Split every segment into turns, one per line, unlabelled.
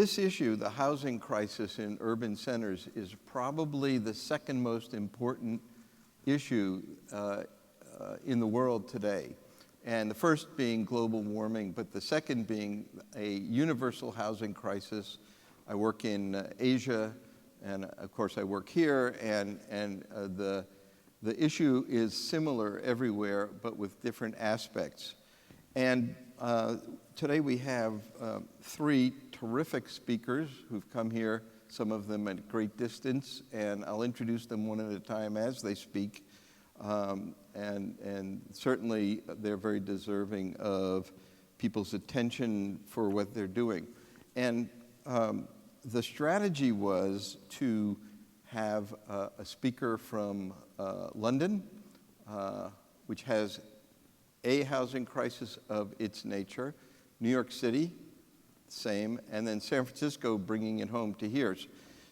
this issue, the housing crisis in urban centers, is probably the second most important issue in the world today. And the first being global warming, but the second being a universal housing crisis. I work in Asia, and of course I work here, and the issue is similar everywhere, but with different aspects. And today we have three terrific speakers who've come here, some of them at great distance, and I'll introduce them one at a time as they speak. And certainly they're very deserving of people's attention for what they're doing. And the strategy was to have a speaker from London, which has a housing crisis of its nature, New York City, same, and then San Francisco bringing it home to here.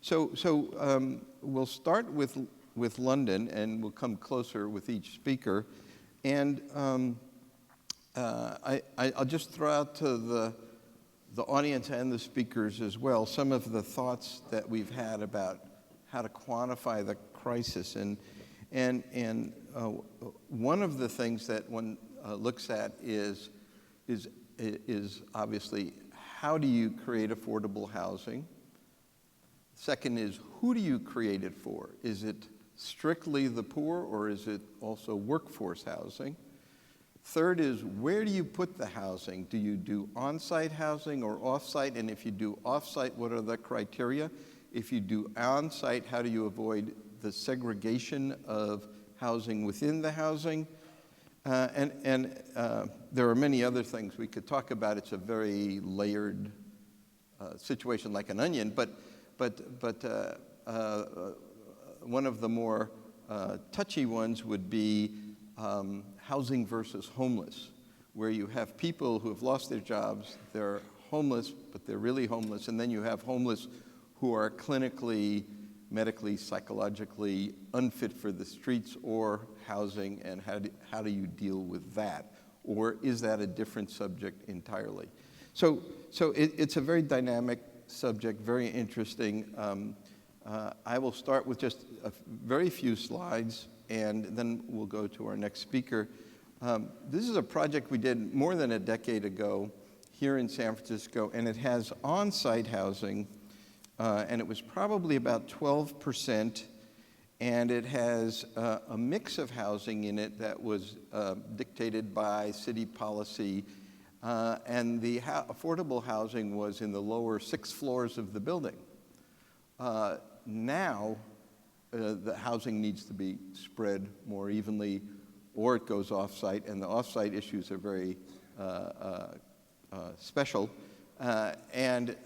So we'll start with London, and we'll come closer with each speaker. And I'll just throw out to the audience and the speakers as well some of the thoughts that we've had about how to quantify the crisis. And one of the things that one looks at is obviously how do you create affordable housing? Second is, who do you create it for? Is it strictly the poor, or is it also workforce housing? Third is, where do you put the housing? Do you do on-site housing or off-site? And if you do off-site, what are the criteria? If you do on-site, how do you avoid the segregation of housing within the housing? And there are many other things we could talk about. It's a very layered situation, like an onion, but one of the more touchy ones would be housing versus homeless, where you have people who have lost their jobs, they're homeless, but they're really homeless, and then you have homeless who are clinically, medically, psychologically unfit for the streets or housing, and how do you deal with that? Or is that a different subject entirely? So it's a very dynamic subject, very interesting. I will start with just a very few slides, and then we'll go to our next speaker. This is a project we did more than a decade ago here in San Francisco, and it has on-site housing, and it was probably about 12%, and it has a mix of housing in it that was dictated by city policy, and the affordable housing was in the lower 6 floors of the building. Now, the housing needs to be spread more evenly, or it goes off-site, and the off-site issues are very special, and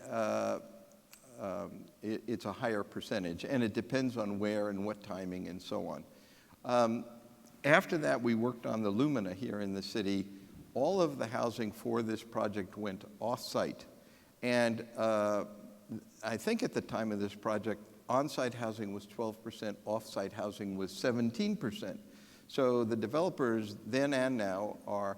it's a higher percentage, and it depends on where and what timing and so on. After that, we worked on the Lumina here in the city. All of the housing for this project went off-site, and I think at the time of this project, on-site housing was 12%, off-site housing was 17%. So the developers then and now are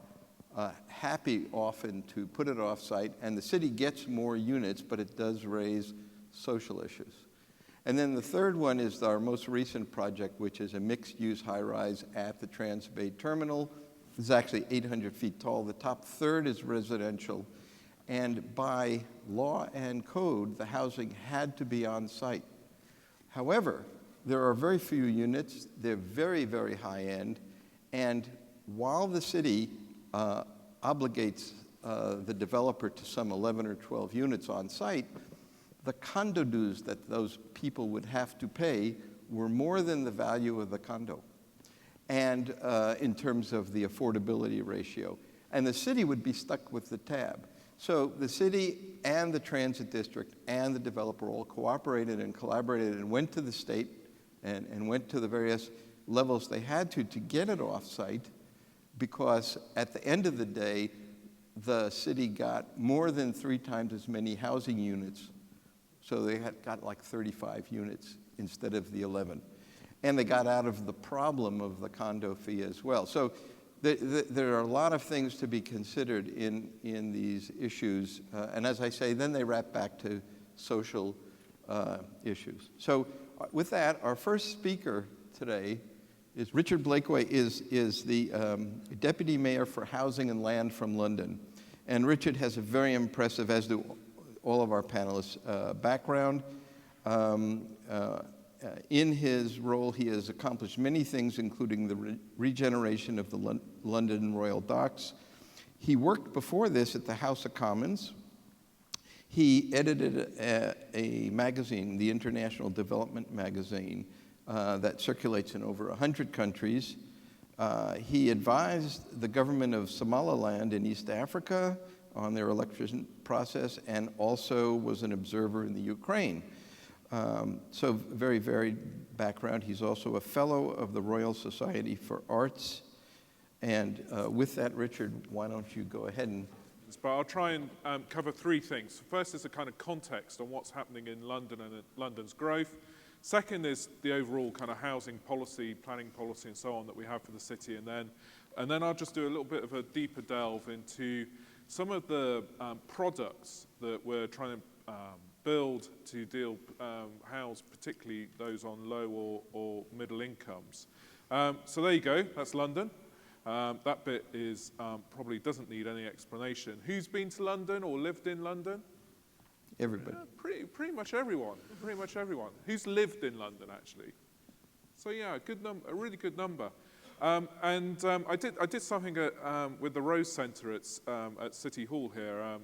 happy often to put it off-site, and the city gets more units, but it does raise social issues. And then the third one is our most recent project, which is a mixed-use high-rise at the Transbay Terminal. It's actually 800 feet tall. The top third is residential, and by law and code, the housing had to be on-site. However, there are very few units. They're very, very high-end, and while the city obligates the developer to some 11 or 12 units on site, the condo dues that those people would have to pay were more than the value of the condo, and in terms of the affordability ratio. And the city would be stuck with the tab. So the city and the transit district and the developer all cooperated and collaborated and went to the state and went to the various levels they had to get it off-site, because at the end of the day, the city got more than 3 times as many housing units. So they got like 35 units instead of the 11. And they got out of the problem of the condo fee as well. So there are a lot of things to be considered in these issues. And as I say, then they wrap back to social issues. So with that, our first speaker today is Richard Blakeway, is the Deputy Mayor for Housing and Land from London. And Richard has a very impressive, as do all of our panelists, background. In his role, he has accomplished many things, including the regeneration of the London Royal Docks. He worked before this at the House of Commons. He edited a magazine, the International Development magazine, that circulates in over 100 countries. He advised the government of Somaliland in East Africa on their election process, and also was an observer in the Ukraine. So very varied background. He's also a fellow of the Royal Society for Arts. And with that, Richard, why don't you go ahead and...
But I'll try and cover three things. First is a kind of context on what's happening in London and London's growth. Second is the overall kind of housing policy, planning policy, and so on that we have for the city. And then I'll just do a little bit of a deeper delve into some of the products that we're trying to build to house particularly those on low or middle incomes. So there you go, that's London. That bit is probably doesn't need any explanation. Who's been to London or lived in London?
Everybody.
Pretty much everyone. Pretty much everyone. Who's lived in London actually? So yeah, a really good number. I did something with the Rose Centre at City Hall here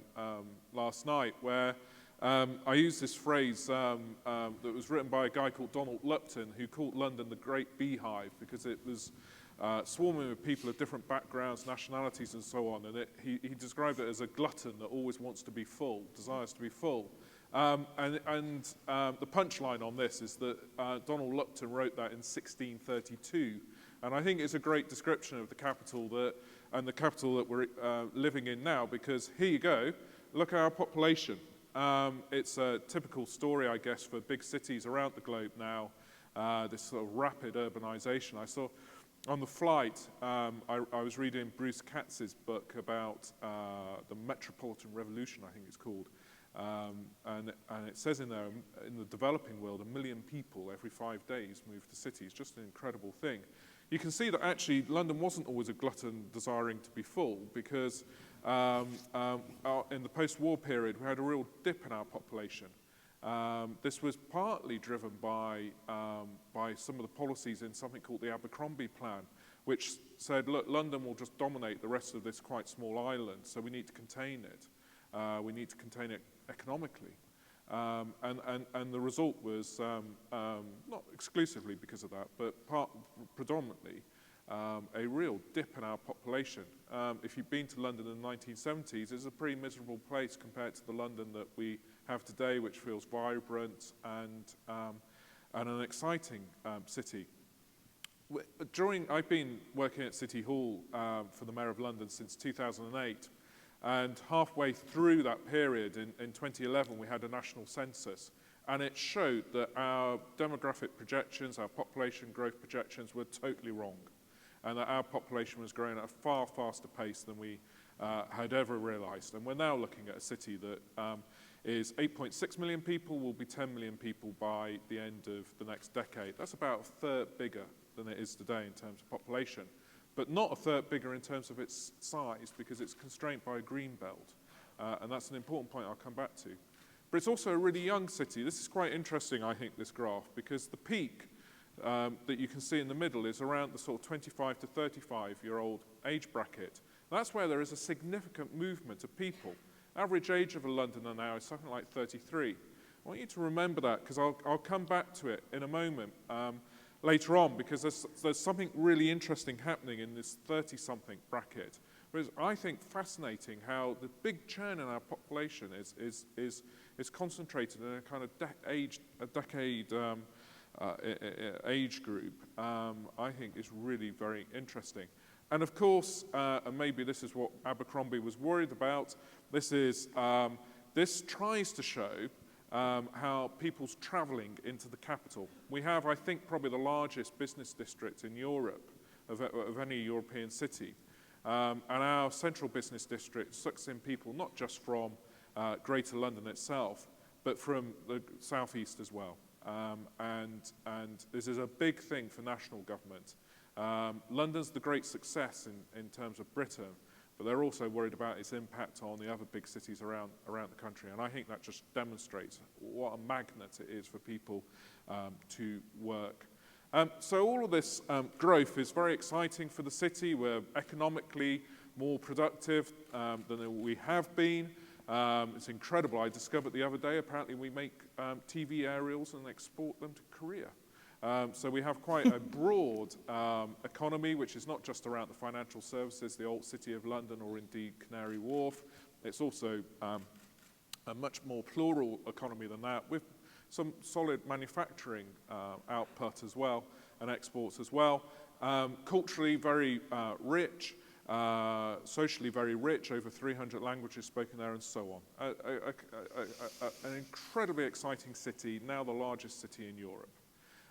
last night, where I used this phrase that was written by a guy called Donald Lupton, who called London the Great Beehive, because it was swarming with people of different backgrounds, nationalities, and so on. And he described it as a glutton that always wants to be full, desires to be full. The punchline on this is that Donald Lupton wrote that in 1632. And I think it's a great description of the capital that we're living in now, because here you go, look at our population. It's a typical story, I guess, for big cities around the globe now, this sort of rapid urbanization. I saw on the flight, I was reading Bruce Katz's book about the Metropolitan Revolution, I think it's called. And it says in there, in the developing world, 1 million people every 5 days move to cities. Just an incredible thing. You can see that actually London wasn't always a glutton desiring to be full, because in the post-war period we had a real dip in our population. This was partly driven by some of the policies in something called the Abercrombie Plan, which said, look, London will just dominate the rest of this quite small island, so we need to contain it. We need to contain it economically. And the result was, not exclusively because of that, but predominantly, a real dip in our population. If you've been to London in the 1970s, it's a pretty miserable place compared to the London that we have today, which feels vibrant and an exciting city. I've been working at City Hall for the Mayor of London since 2008. And halfway through that period, in 2011, we had a national census. And it showed that our demographic projections, our population growth projections were totally wrong. And that our population was growing at a far faster pace than we had ever realized. And we're now looking at a city that is 8.6 million people, will be 10 million people by the end of the next decade. That's about a third bigger than it is today in terms of population, but not a third bigger in terms of its size, because it's constrained by a green belt. And that's an important point I'll come back to. But it's also a really young city. This is quite interesting, I think, this graph, because the peak that you can see in the middle is around the sort of 25 to 35-year-old age bracket. That's where there is a significant movement of people. Average age of a Londoner now is something like 33. I want you to remember that, because I'll come back to it in a moment. Later on, because there's something really interesting happening in this 30-something bracket. Whereas I think fascinating how the big churn in our population is concentrated in a kind of decade age group. I think is really very interesting. And of course, and maybe this is what Abercrombie was worried about, this tries to show how people's travelling into the capital. We have, I think, probably the largest business district in Europe of any European city. And our central business district sucks in people not just from Greater London itself, but from the southeast as well. And this is a big thing for national government. London's the great success in terms of Britain, but they're also worried about its impact on the other big cities around the country. And I think that just demonstrates what a magnet it is for people to work. So all of this growth is very exciting for the city. We're economically more productive than we have been. It's incredible. I discovered the other day, apparently we make TV aerials and export them to Korea. So we have quite a broad economy, which is not just around the financial services, the old City of London, or indeed Canary Wharf. It's also a much more plural economy than that, with some solid manufacturing output as well, and exports as well. Culturally very rich, socially very rich, over 300 languages spoken there, and so on. An incredibly exciting city, now the largest city in Europe.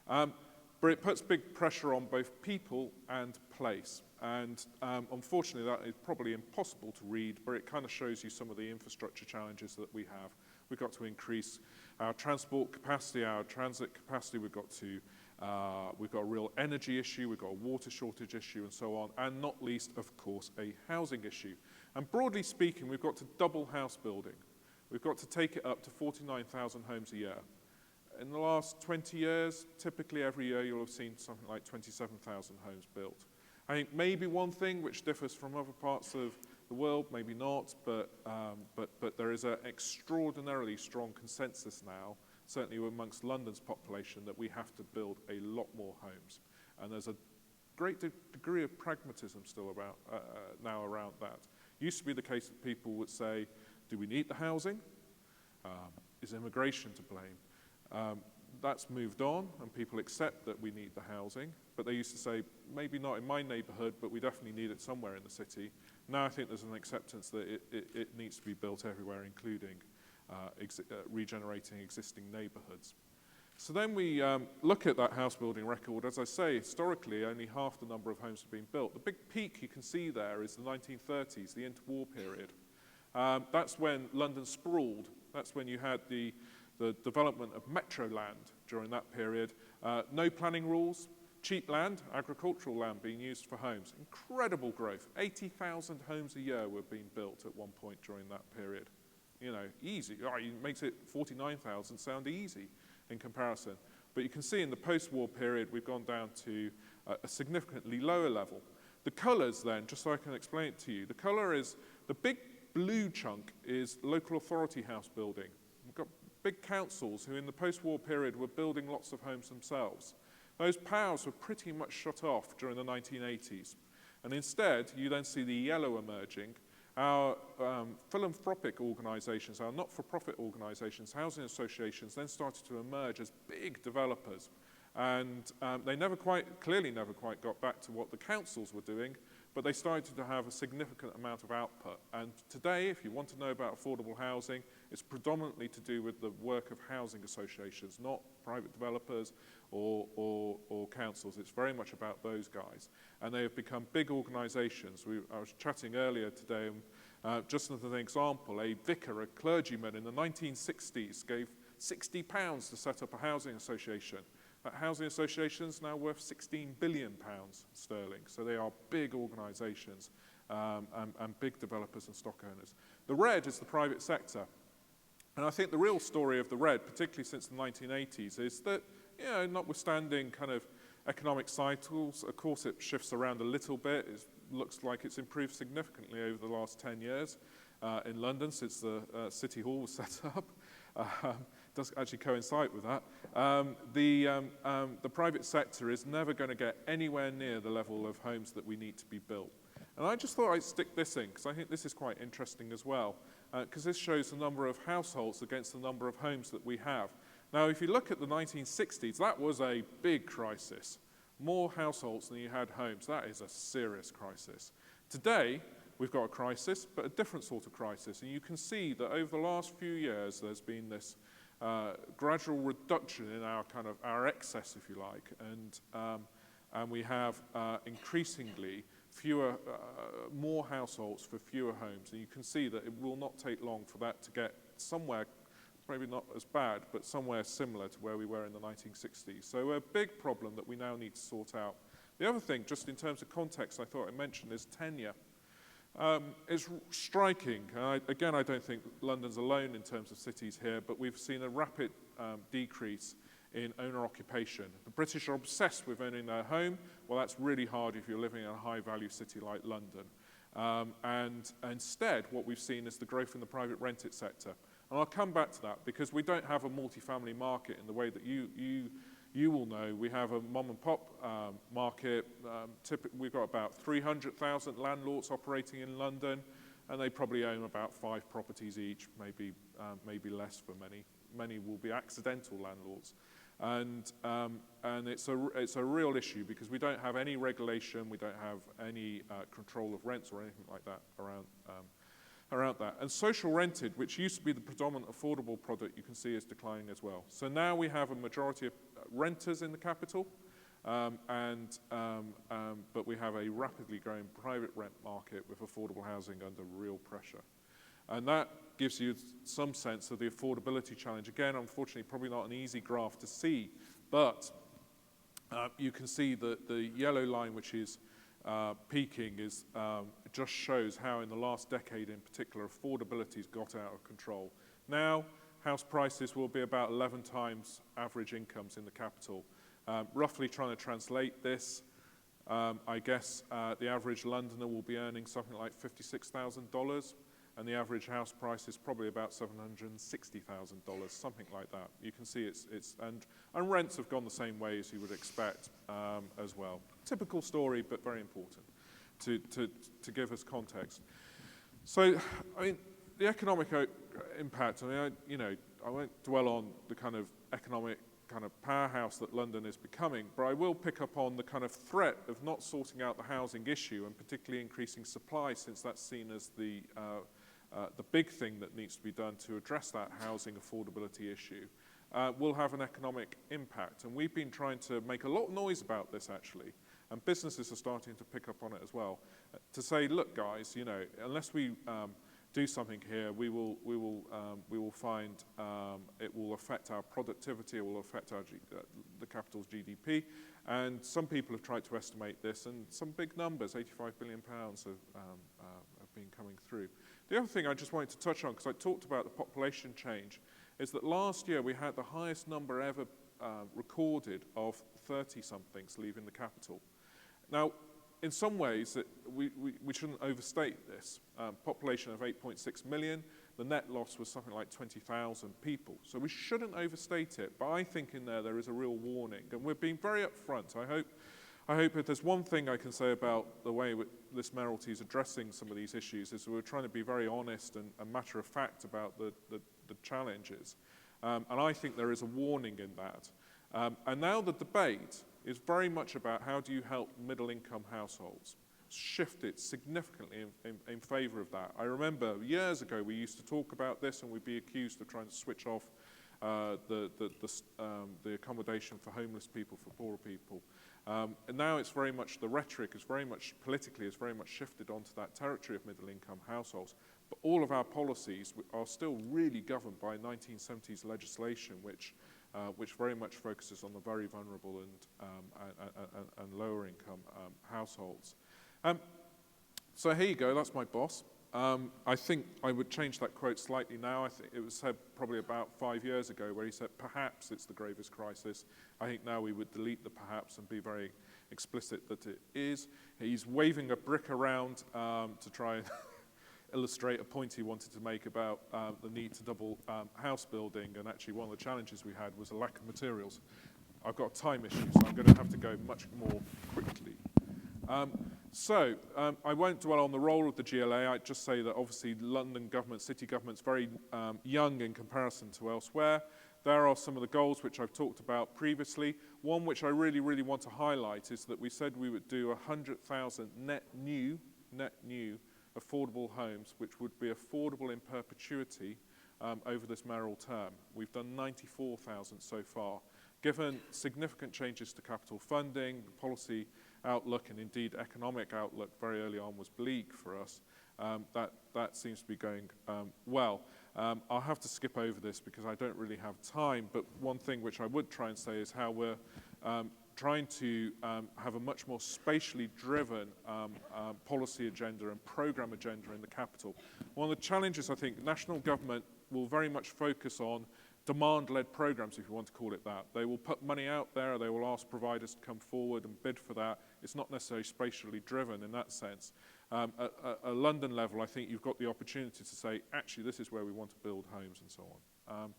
But it puts big pressure on both people and place. And unfortunately, that is probably impossible to read, but it kind of shows you some of the infrastructure challenges that we have. We've got to increase our transport capacity, our transit capacity. We've got a real energy issue, we've got a water shortage issue, and so on, and not least, of course, a housing issue. And broadly speaking, we've got to double house building. We've got to take it up to 49,000 homes a year. In the last 20 years, typically every year you'll have seen something like 27,000 homes built. I think maybe one thing which differs from other parts of the world, maybe not, but there is an extraordinarily strong consensus now, certainly amongst London's population, that we have to build a lot more homes. And there's a great degree of pragmatism still about now around that. It used to be the case that people would say, do we need the housing? Is immigration to blame? That's moved on, and people accept that we need the housing, but they used to say, maybe not in my neighbourhood, but we definitely need it somewhere in the city. Now I think there's an acceptance that it needs to be built everywhere, including regenerating existing neighbourhoods. So then we look at that house building record. As I say, historically, only half the number of homes have been built. The big peak you can see there is the 1930s, the interwar period. That's when London sprawled. That's when you had the development of metro land during that period. No planning rules, cheap land, agricultural land being used for homes. Incredible growth. 80,000 homes a year were being built at one point during that period. You know, easy. It makes it 49,000 sound easy in comparison. But you can see in the post-war period, we've gone down to a significantly lower level. The colours then, just so I can explain it to you, the colour is, the big blue chunk is local authority house building. We've got big councils who in the post-war period were building lots of homes themselves. Those powers were pretty much shut off during the 1980s. And instead, you then see the yellow emerging. Our philanthropic organisations, our not-for-profit organisations, housing associations, then started to emerge as big developers. And they clearly never quite got back to what the councils were doing, but they started to have a significant amount of output. And today, if you want to know about affordable housing, it's predominantly to do with the work of housing associations, not private developers or councils. It's very much about those guys. And they have become big organisations. I was chatting earlier today, just as an example, a vicar, a clergyman in the 1960s gave £60 to set up a housing association. That housing association is now worth £16 billion sterling. So they are big organisations and big developers and stock owners. The red is the private sector. And I think the real story of the red, particularly since the 1980s, is that, you know, notwithstanding kind of economic cycles, of course it shifts around a little bit. It looks like it's improved significantly over the last 10 years in London since the City Hall was set up. Does actually coincide with that. The private sector is never going to get anywhere near the level of homes that we need to be built. And I just thought I'd stick this in, because I think this is quite interesting as well, because this shows the number of households against the number of homes that we have. Now, if you look at the 1960s, that was a big crisis. More households than you had homes. That is a serious crisis. Today, we've got a crisis, but a different sort of crisis. And you can see that over the last few years, there's been this gradual reduction in our excess, if you like, and we have increasingly more households for fewer homes. And you can see that it will not take long for that to get somewhere maybe not as bad, but somewhere similar to where we were in the 1960s. So a big problem that we now need to sort out. The other thing, just in terms of context, I thought I mentioned is tenure. It's striking. Again, I don't think London's alone in terms of cities here, but we've seen a rapid decrease in owner occupation. The British are obsessed with owning their home. Well, that's really hard if you're living in a high-value city like London. And instead, what we've seen is the growth in the private rented sector. And I'll come back to that because we don't have a multifamily market in the way that you will know. We have a mom and pop market. We've got about 300,000 landlords operating in London, and they probably own about 5 properties each, maybe less for many. Many will be accidental landlords. And it's a real issue because we don't have any regulation, we don't have any control of rents or anything like that around that. And social rented, which used to be the predominant affordable product, you can see is declining as well. So now we have a majority of renters in the capital, but we have a rapidly growing private rent market with affordable housing under real pressure. And that gives you some sense of the affordability challenge. Again, unfortunately, probably not an easy graph to see, but you can see that the yellow line, which is peaking, is just shows how in the last decade in particular, affordability's got out of control. Now, house prices will be about 11 times average incomes in the capital. Roughly trying to translate this, I guess the average Londoner will be earning something like $56,000, and the average house price is probably about $760,000, something like that. You can see and rents have gone the same way as you would expect as well. Typical story, but very important to give us context. So, I mean, the economic impact, I won't dwell on the kind of economic kind of powerhouse that London is becoming, but I will pick up on the kind of threat of not sorting out the housing issue and particularly increasing supply, since that's seen as the big thing that needs to be done to address that housing affordability issue, will have an economic impact. And we've been trying to make a lot of noise about this, actually, and businesses are starting to pick up on it as well, to say, look, guys, unless we do something here, we will find it will affect our productivity, it will affect the capital's GDP, and some people have tried to estimate this, and some big numbers, £85 billion have been coming through. The other thing I just wanted to touch on, because I talked about the population change, is that last year we had the highest number ever recorded of 30-somethings leaving the capital. Now, in some ways, we shouldn't overstate this. Population of 8.6 million, the net loss was something like 20,000 people. So we shouldn't overstate it, but I think in there is a real warning. And we're being very upfront. I hope if there's one thing I can say about the way this mayoralty is addressing some of these issues is we're trying to be very honest and matter of fact about the challenges. And I think there is a warning in that. And now the debate is very much about how do you help middle-income households. Shifted significantly in favour of that. I remember years ago we used to talk about this and we'd be accused of trying to switch off the accommodation for homeless people, for poorer people. And now it's very much, the rhetoric is very much, politically, is very much shifted onto that territory of middle-income households. But all of our policies are still really governed by 1970s legislation, which very much focuses on the very vulnerable and lower income households. So here you go, that's my boss. I think I would change that quote slightly now. I think it was said probably about 5 years ago where he said, perhaps it's the gravest crisis. I think now we would delete the perhaps and be very explicit that it is. He's waving a brick around to try and illustrate a point he wanted to make about the need to double house building, and actually one of the challenges we had was a lack of materials. I've got a time issue, so I'm going to have to go much more quickly. I won't dwell on the role of the GLA. I'd just say that obviously London government, city government's very young in comparison to elsewhere. There are some of the goals which I've talked about previously. One which I really, really want to highlight is that we said we would do 100,000 net new affordable homes, which would be affordable in perpetuity over this mayoral term. We've done 94,000 so far. Given significant changes to capital funding, the policy outlook, and indeed economic outlook very early on was bleak for us, that seems to be going well. I'll have to skip over this because I don't really have time, but one thing which I would try and say is how we're trying to have a much more spatially driven policy agenda and program agenda in the capital. One of the challenges, I think, national government will very much focus on demand-led programs, if you want to call it that. They will put money out there, they will ask providers to come forward and bid for that. It's not necessarily spatially driven in that sense. At a London level, I think you've got the opportunity to say, actually, this is where we want to build homes and so on.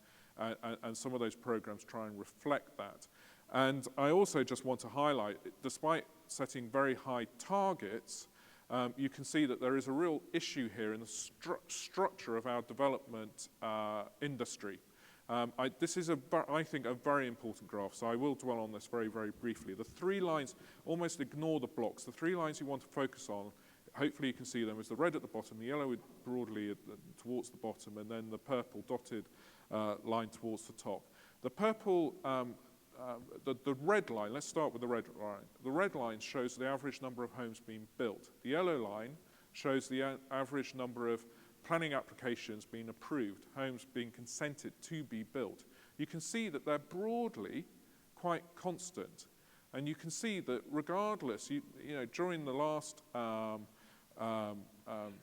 And some of those programs try and reflect that. And I also just want to highlight, despite setting very high targets, you can see that there is a real issue here in the structure of our development industry. This is, I think, a very important graph, so I will dwell on this very, very briefly. The three lines, almost ignore the blocks. The three lines you want to focus on, hopefully you can see them, is the red at the bottom, the yellow broadly towards the bottom, and then the purple dotted line towards the top. The purple, the red line, let's start with the red line. The red line shows the average number of homes being built. The yellow line shows the average number of planning applications being approved, homes being consented to be built. You can see that they're broadly quite constant. And you can see that regardless, you know, during the last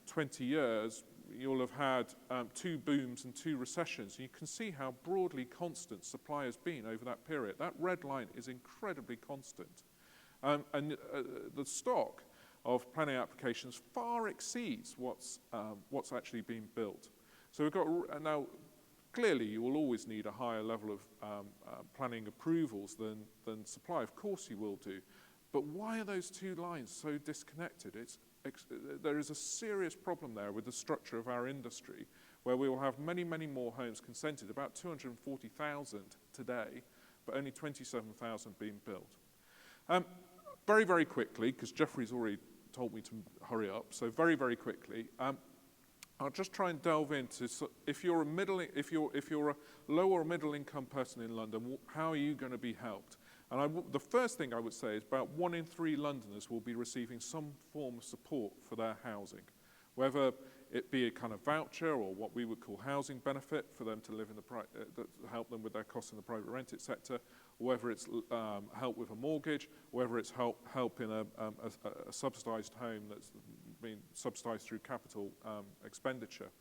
20 years, you'll have had 2 booms and 2 recessions. You can see how broadly constant supply has been over that period. That red line is incredibly constant. And the stock of planning applications far exceeds what's actually being built. So we've got, now clearly you will always need a higher level of planning approvals than supply, of course you will do. But why are those 2 lines so disconnected? There is a serious problem there with the structure of our industry, where we will have many, many more homes consented, about 240,000 today, but only 27,000 being built. Very, very quickly, because Jeffrey's already told me to hurry up, so very, very quickly, I'll just try and delve into, if you're a low or middle income person in London, how are you going to be helped? And the first thing I would say is about 1 in 3 Londoners will be receiving some form of support for their housing, whether it be a kind of voucher or what we would call housing benefit for them to live in that help them with their costs in the private rented sector, or whether it's help with a mortgage, or whether it's help in a subsidised home that's being subsidised through capital expenditure.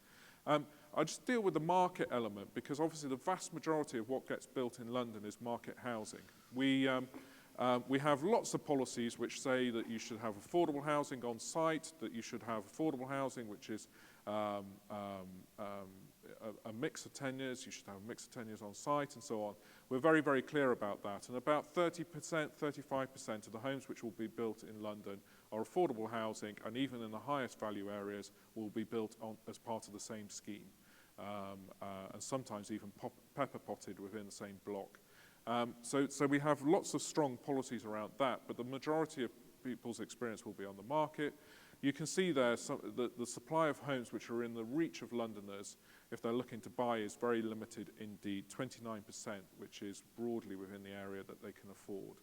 I'll just deal with the market element, because obviously the vast majority of what gets built in London is market housing. We have lots of policies which say that you should have affordable housing on site, that you should have affordable housing which is a mix of tenures, you should have a mix of tenures on site and so on. We're very, very clear about that. And about 30%, 35% of the homes which will be built in London are affordable housing, and even in the highest value areas will be built as part of the same scheme, and sometimes even pepper potted within the same block. So we have lots of strong policies around that, but the majority of people's experience will be on the market. You can see there the supply of homes which are in the reach of Londoners, if they're looking to buy, is very limited indeed, 29%, which is broadly within the area that they can afford.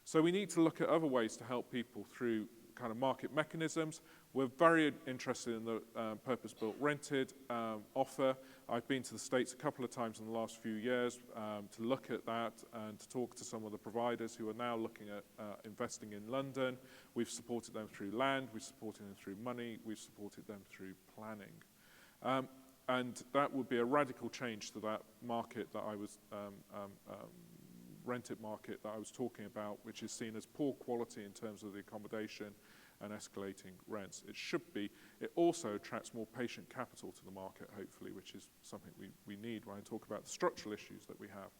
So we need to look at other ways to help people through kind of market mechanisms. We're very interested in the purpose-built rented offer. I've been to the States a couple of times in the last few years to look at that and to talk to some of the providers who are now looking at investing in London. We've supported them through land, we've supported them through money, we've supported them through planning. And that would be a radical change to that market that I was, rented market that I was talking about, which is seen as poor quality in terms of the accommodation and escalating rents. It should be. It also attracts more patient capital to the market, hopefully, which is something we need when I talk about the structural issues that we have.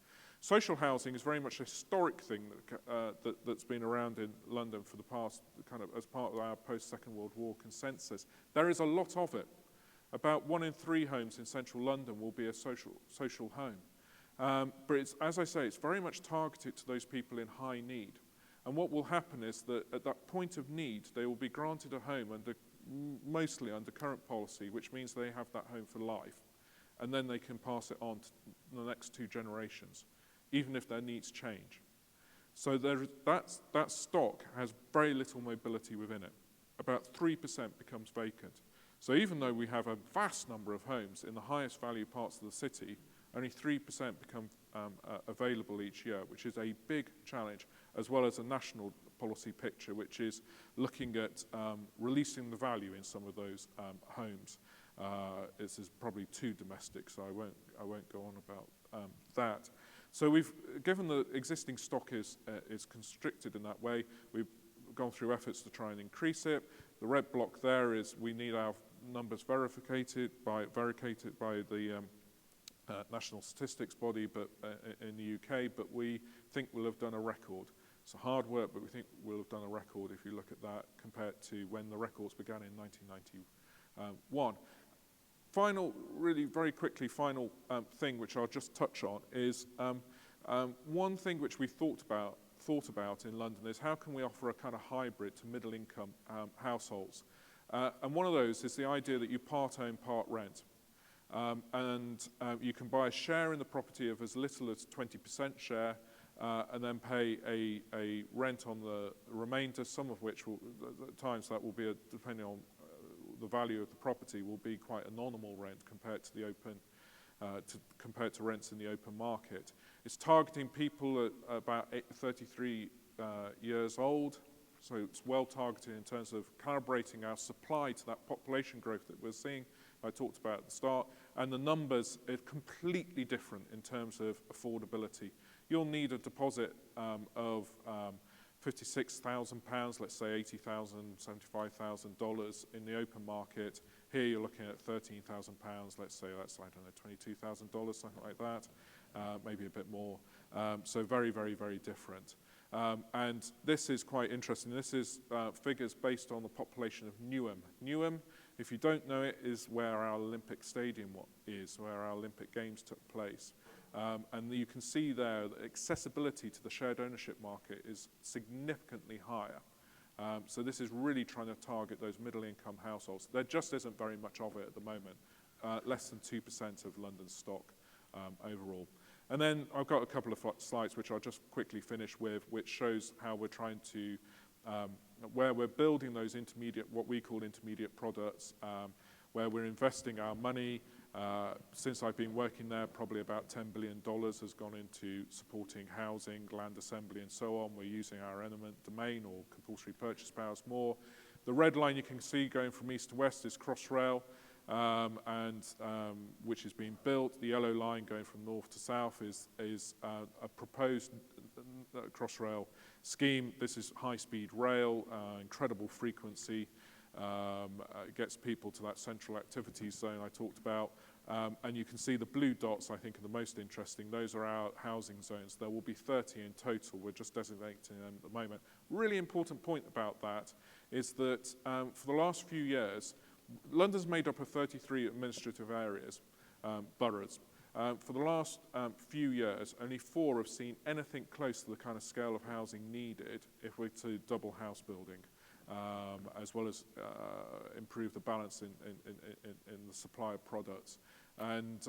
Social housing is very much a historic thing that's been around in London for the past, kind of as part of our post-Second World War consensus. There is a lot of it. About 1 in 3 homes in central London will be a social home. But it's, as I say, it's very much targeted to those people in high need. And what will happen is that at that point of need, they will be granted a home mostly under current policy, which means they have that home for life. And then they can pass it on to the next 2 generations, even if their needs change. So that stock has very little mobility within it. About 3% becomes vacant. So even though we have a vast number of homes in the highest value parts of the city, only 3% become available each year, which is a big challenge, as well as a national policy picture, which is looking at releasing the value in some of those homes. This is probably too domestic, so I won't go on about that. So we've, given the existing stock is constricted in that way, we've gone through efforts to try and increase it. The red block there is we need our numbers verificated by the National Statistics Body, but in the UK, but we think we'll have done a record. It's hard work, but we think we'll have done a record if you look at that compared to when the records began in 1991. Final, really very quickly, final thing which I'll just touch on is one thing which we thought about in London is how can we offer a kind of hybrid to middle income households. And one of those is the idea that you part own, part rent. You can buy a share in the property of as little as 20% share and then pay a rent on the remainder, some of which will, at times that will be, depending on the value of the property, will be quite a nominal rent compared to the open, compared to rents in the open market. It's targeting people at about 33 years old, so it's well targeted in terms of calibrating our supply to that population growth that we're seeing, I talked about at the start, and the numbers are completely different in terms of affordability. You'll need a deposit of £56,000, let's say $80,000, $75,000 in the open market. Here you're looking at £13,000, let's say that's, I don't know, $22,000, something like that, maybe a bit more. So very, very, very different. And this is quite interesting. This is figures based on the population of Newham. Newham, if you don't know it, is where our Olympic Stadium is, where our Olympic Games took place. And you can see there that accessibility to the shared ownership market is significantly higher. So this is really trying to target those middle income households. There just isn't very much of it at the moment, less than 2% of London's stock overall. And then I've got a couple of slides which I'll just quickly finish with, which shows how we're trying to, where we're building those intermediate, what we call intermediate products, where we're investing our money. Since I've been working there, probably about $10 billion has gone into supporting housing, land assembly, and so on. We're using our eminent domain or compulsory purchase powers more. The red line you can see going from east to west is Crossrail, which is being built. The yellow line going from north to south is a proposed Crossrail scheme. This is high-speed rail, incredible frequency. It gets people to that central activities zone I talked about. And you can see the blue dots, I think, are the most interesting. Those are our housing zones. There will be 30 in total. We're just designating them at the moment. Really important point about that is that for the last few years, London's made up of 33 administrative areas, boroughs. For the last few years, only 4 have seen anything close to the kind of scale of housing needed if we're to double house building. As well as improve the balance in the supply of products. And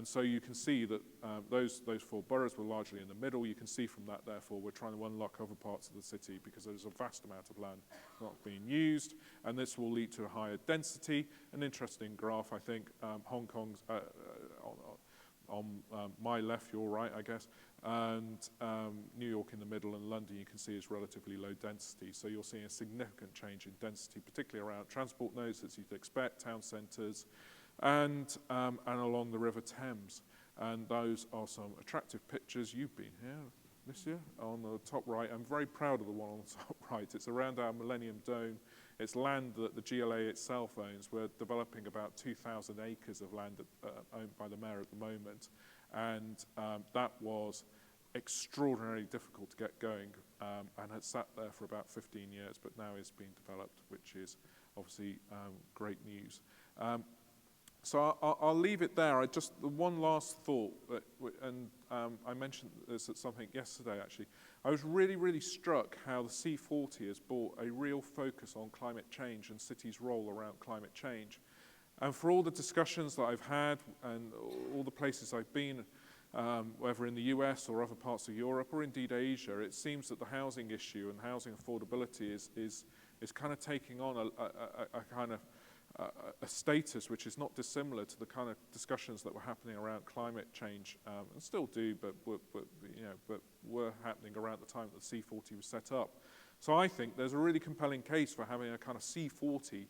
so you can see that those 4 boroughs were largely in the middle. You can see from that, therefore, we're trying to unlock other parts of the city because there's a vast amount of land not being used, and this will lead to a higher density. An interesting graph, I think, Hong Kong's on my left, your right, I guess, and New York in the middle, and London you can see is relatively low density. So you're seeing a significant change in density, particularly around transport nodes, as you'd expect, town centres, and along the River Thames. And those are some attractive pictures. You've been here this year on the top right. I'm very proud of the one on the top right. It's around our Millennium Dome. It's land that the GLA itself owns. We're developing about 2,000 acres of land owned by the mayor at the moment. And that was extraordinarily difficult to get going and had sat there for about 15 years, but now is being developed, which is obviously great news. So I'll leave it there. The one last thought, and I mentioned this at something yesterday actually. I was really, really struck how the C40 has brought a real focus on climate change and cities' role around climate change. And for all the discussions that I've had and all the places I've been, whether in the US or other parts of Europe or indeed Asia, it seems that the housing issue and housing affordability is kind of taking on a kind of a status which is not dissimilar to the kind of discussions that were happening around climate change, and still do, but were happening around the time that the C40 was set up. So I think there's a really compelling case for having a kind of C40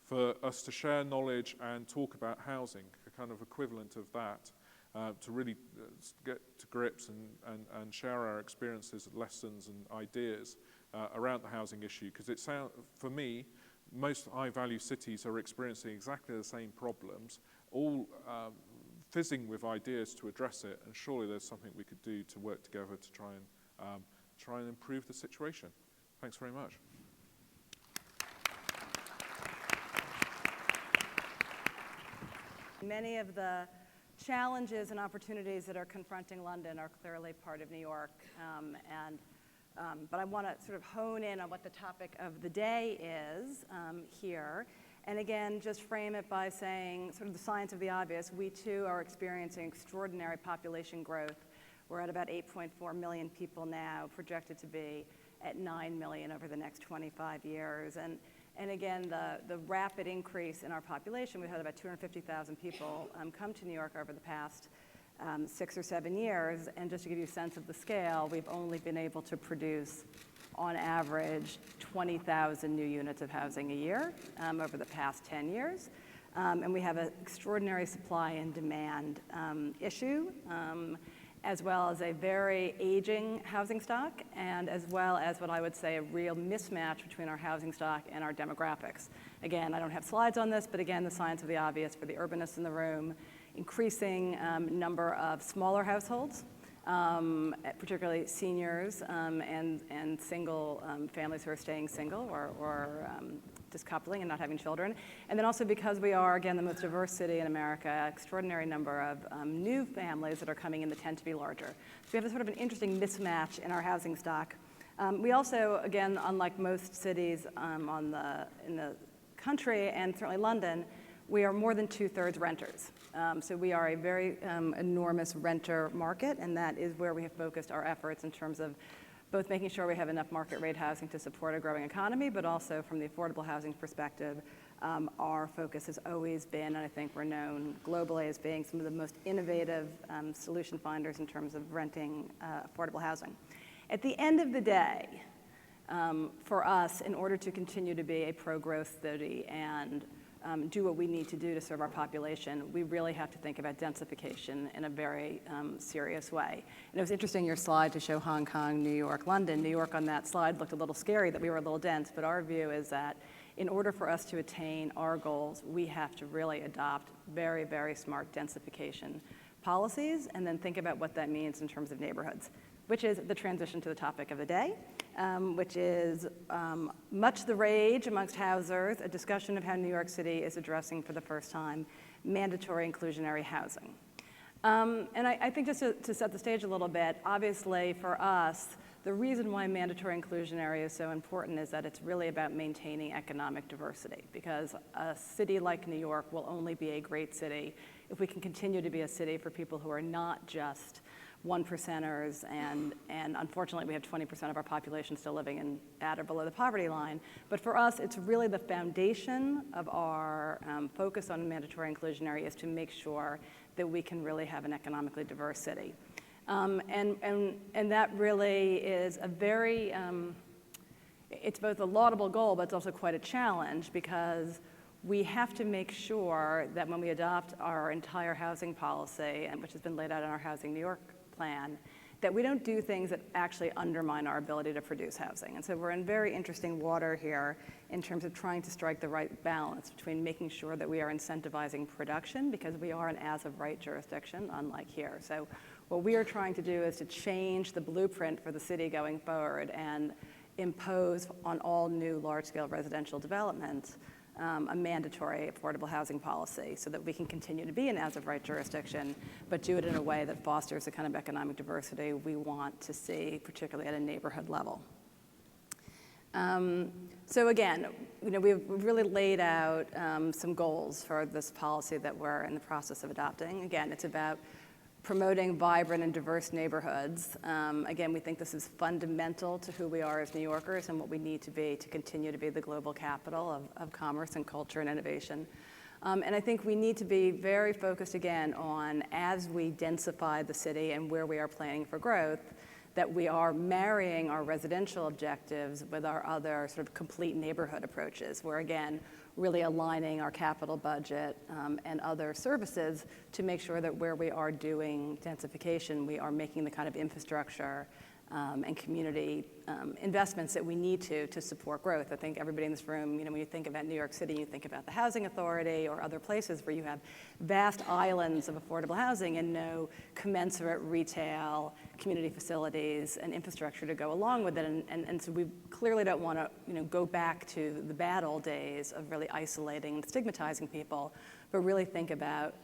for us to share knowledge and talk about housing, a kind of equivalent of that, to really get to grips and share our experiences, lessons and ideas around the housing issue. Because it sounds, for me, most high-value cities are experiencing exactly the same problems, all fizzing with ideas to address it, and surely there's something we could do to work together to try and improve the situation. Thanks very much.
Many of the challenges and opportunities that are confronting London are clearly part of New York, but I want to sort of hone in on what the topic of the day is here. And again, just frame it by saying sort of the science of the obvious. We too are experiencing extraordinary population growth. We're at about 8.4 million people now, projected to be at 9 million over the next 25 years. And again, the rapid increase in our population, we've had about 250,000 people come to New York over the past 6 or 7 years. And just to give you a sense of the scale, we've only been able to produce, on average, 20,000 new units of housing a year over the past 10 years. And we have an extraordinary supply and demand issue, as well as a very aging housing stock, and as well as what I would say a real mismatch between our housing stock and our demographics. Again, I don't have slides on this, but again, the science of the obvious for the urbanists in the room, increasing number of smaller households, particularly seniors and single families who are staying single or discoupling and not having children. And then also because we are, again, the most diverse city in America, extraordinary number of new families that are coming in that tend to be larger. So we have a sort of an interesting mismatch in our housing stock. We also, again, unlike most cities in the country, and certainly London, we are more than 2/3 renters. So we are a very enormous renter market, and that is where we have focused our efforts in terms of both making sure we have enough market rate housing to support a growing economy, but also from the affordable housing perspective, our focus has always been, and I think we're known globally as being some of the most innovative solution finders in terms of renting affordable housing. At the end of the day, for us, in order to continue to be a pro-growth city and do what we need to do to serve our population, we really have to think about densification in a very serious way. And it was interesting, your slide to show Hong Kong, New York, London. New York on that slide looked a little scary that we were a little dense, but our view is that in order for us to attain our goals, we have to really adopt very, very smart densification policies and then think about what that means in terms of neighborhoods, which is the transition to the topic of the day, which is much the rage amongst housers, a discussion of how New York City is addressing for the first time mandatory inclusionary housing. And I think just to set the stage a little bit, obviously for us, the reason why mandatory inclusionary is so important is that it's really about maintaining economic diversity, because a city like New York will only be a great city if we can continue to be a city for people who are not just 1%ers, and unfortunately we have 20% of our population still living at or below the poverty line. But for us, it's really the foundation of our focus on mandatory inclusionary is to make sure that we can really have an economically diverse city. And that really is a very, it's both a laudable goal, but it's also quite a challenge, because we have to make sure that when we adopt our entire housing policy, and which has been laid out in our Housing New York plan, that we don't do things that actually undermine our ability to produce housing. And so we're in very interesting water here in terms of trying to strike the right balance between making sure that we are incentivizing production, because we are an as-of-right jurisdiction, unlike here. So what we are trying to do is to change the blueprint for the city going forward and impose on all new large-scale residential development a mandatory affordable housing policy so that we can continue to be an as-of-right jurisdiction, but do it in a way that fosters the kind of economic diversity we want to see, particularly at a neighborhood level. So again, we've really laid out some goals for this policy that we're in the process of adopting. Again, it's about promoting vibrant and diverse neighborhoods. Again, we think this is fundamental to who we are as New Yorkers and what we need to be to continue to be the global capital of commerce and culture and innovation. And I think we need to be very focused again on, as we densify the city and where we are planning for growth, that we are marrying our residential objectives with our other sort of complete neighborhood approaches, where again, really aligning our capital budget and other services to make sure that where we are doing densification, we are making the kind of infrastructure and community investments that we need to support growth. I think everybody in this room, when you think about New York City, you think about the Housing Authority or other places where you have vast islands of affordable housing and no commensurate retail, community facilities, and infrastructure to go along with it. And so we clearly don't want to go back to the bad old days of really isolating and stigmatizing people, but really think about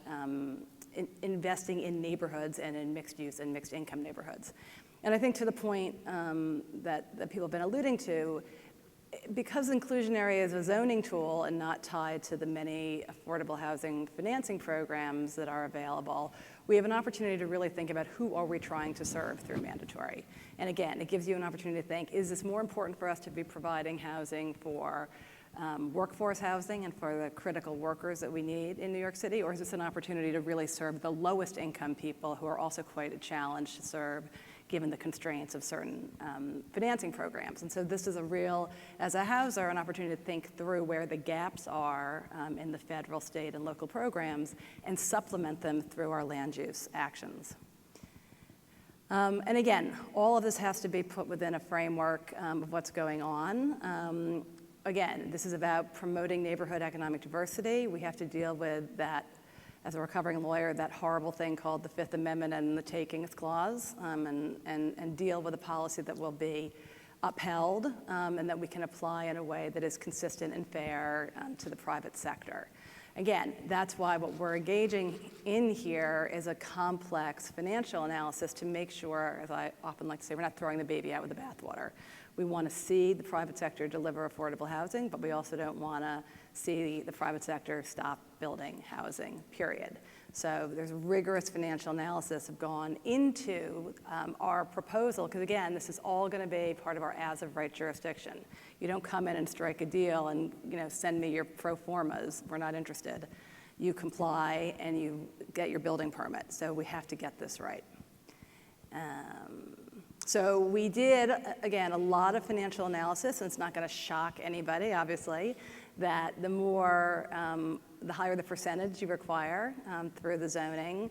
investing in neighborhoods and in mixed use and mixed income neighborhoods. And I think to the point that people have been alluding to, because inclusionary is a zoning tool and not tied to the many affordable housing financing programs that are available, we have an opportunity to really think about who are we trying to serve through mandatory. And again, it gives you an opportunity to think, is this more important for us to be providing housing for workforce housing and for the critical workers that we need in New York City, or is this an opportunity to really serve the lowest income people who are also quite a challenge to serve given the constraints of certain financing programs? And so this is a real, as a houser, an opportunity to think through where the gaps are in the federal, state, and local programs and supplement them through our land use actions. And again, all of this has to be put within a framework of what's going on. Again, this is about promoting neighborhood economic diversity. We have to deal with that, as a recovering lawyer, that horrible thing called the Fifth Amendment and the Takings Clause, and deal with a policy that will be upheld and that we can apply in a way that is consistent and fair to the private sector. Again, that's why what we're engaging in here is a complex financial analysis to make sure, as I often like to say, we're not throwing the baby out with the bathwater. We want to see the private sector deliver affordable housing, but we also don't want to see the private sector stop building housing, period. So there's rigorous financial analysis have gone into our proposal, because again, this is all going to be part of our as-of-right jurisdiction. You don't come in and strike a deal and send me your pro formas. We're not interested. You comply and you get your building permit. So we have to get this right. So we did, again, a lot of financial analysis, and it's not going to shock anybody, obviously, that the higher the percentage you require through the zoning,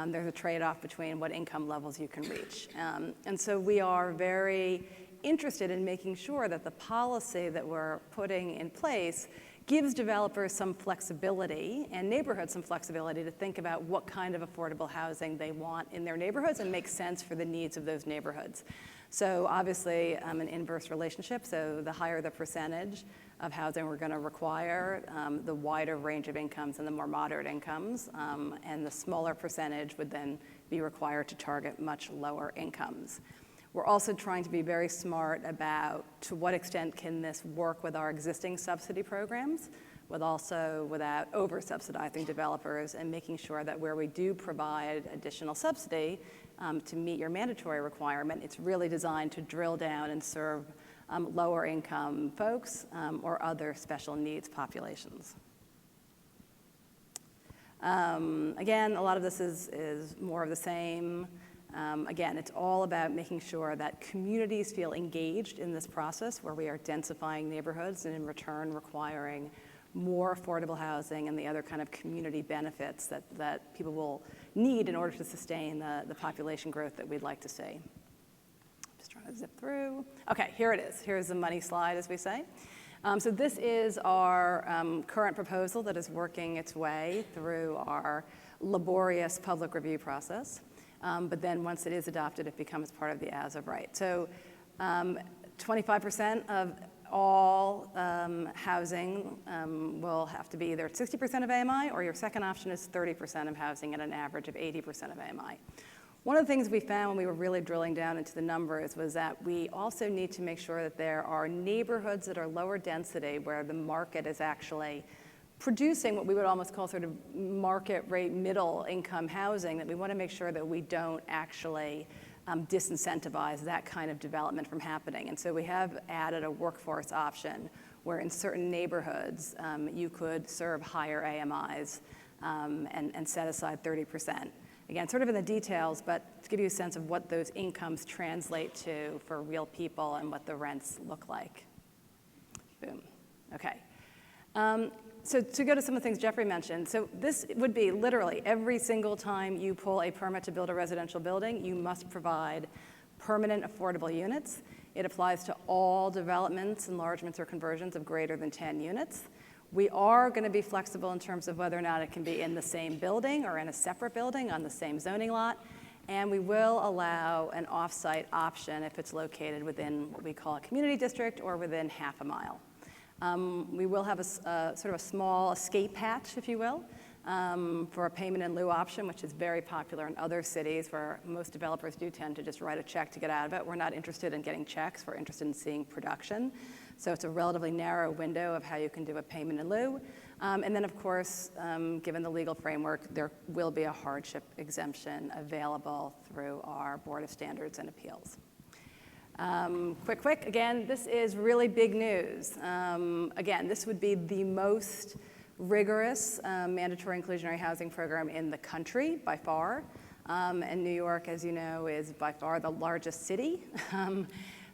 there's a trade-off between what income levels you can reach. And so we are very interested in making sure that the policy that we're putting in place gives developers some flexibility and neighborhoods some flexibility to think about what kind of affordable housing they want in their neighborhoods and make sense for the needs of those neighborhoods. So obviously an inverse relationship, so the higher the percentage of housing we're going to require, the wider range of incomes and the more moderate incomes, and the smaller percentage would then be required to target much lower incomes. We're also trying to be very smart about to what extent can this work with our existing subsidy programs, without over-subsidizing developers, and making sure that where we do provide additional subsidy to meet your mandatory requirement, it's really designed to drill down and serve lower income folks or other special needs populations. Again, a lot of this is more of the same. Again, it's all about making sure that communities feel engaged in this process where we are densifying neighborhoods and in return requiring more affordable housing and the other kind of community benefits that people will need in order to sustain the population growth that we'd like to see. Just trying to zip through. Okay, here it is. Here's the money slide, as we say. So this is our current proposal that is working its way through our laborious public review process. But then once it is adopted, it becomes part of the as-of-right. So 25% of all housing will have to be either 60% of AMI, or your second option is 30% of housing at an average of 80% of AMI. One of the things we found when we were really drilling down into the numbers was that we also need to make sure that there are neighborhoods that are lower density where the market is actually producing what we would almost call sort of market rate middle income housing, that we want to make sure that we don't actually disincentivize that kind of development from happening. And so we have added a workforce option where in certain neighborhoods you could serve higher AMIs and set aside 30%. Again, sort of in the details, but to give you a sense of what those incomes translate to for real people and what the rents look like. Boom. Okay. So to go to some of the things Jeffrey mentioned, so this would be literally every single time you pull a permit to build a residential building, you must provide permanent affordable units. It applies to all developments, enlargements, or conversions of greater than 10 units. We are going to be flexible in terms of whether or not it can be in the same building or in a separate building on the same zoning lot. And we will allow an off-site option if it's located within what we call a community district or within half a mile. We will have a sort of a small escape hatch, if you will, for a payment in lieu option, which is very popular in other cities where most developers do tend to just write a check to get out of it. We're not interested in getting checks. We're interested in seeing production. So it's a relatively narrow window of how you can do a payment in lieu. And then, of course, given the legal framework, there will be a hardship exemption available through our Board of Standards and Appeals. Quick, again, this is really big news. Again, this would be the most rigorous mandatory inclusionary housing program in the country by far. And New York, as you know, is by far the largest city.